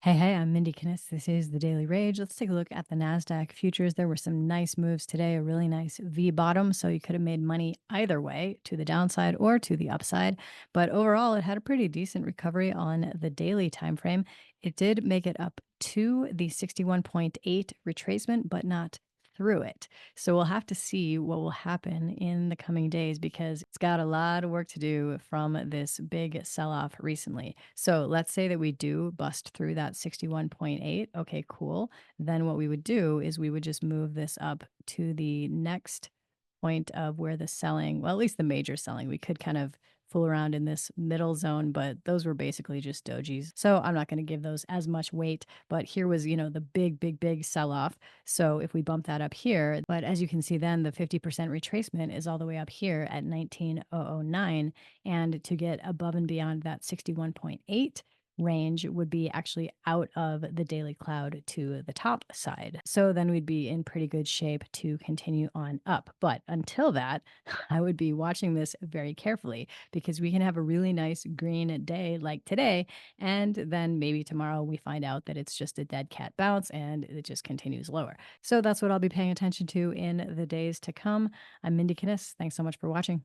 Hey, I'm Mindy Kinnis. This is the Daily Rage. Let's take a look at the NASDAQ futures. There were some nice moves today, a really nice V bottom. So you could have made money either way, to the downside or to the upside. But overall, it had a pretty decent recovery on the daily time frame. It did make it up to the 61.8 retracement, but not through it. So we'll have to see what will happen in the coming days because it's got a lot of work to do from this big sell off recently. So let's say that we do bust through that 61.8. Okay, cool. Then what we would do is we would just move this up to the next point of where the selling, well, at least the major selling, we could kind of fool around in this middle zone, but those were basically just dojis. So I'm not going to give those as much weight. But here was, the big sell off. So if we bump that up here, but as you can see, then the 50% retracement is all the way up here at 19,009. And to get above and beyond that 61.8 range would be actually out of the daily cloud to the top side. So then we'd be in pretty good shape to continue on up. But until that, I would be watching this very carefully because we can have a really nice green day like today. And then maybe tomorrow we find out that it's just a dead cat bounce and it just continues lower. So that's what I'll be paying attention to in the days to come. I'm Mindy Kinnis. Thanks so much for watching.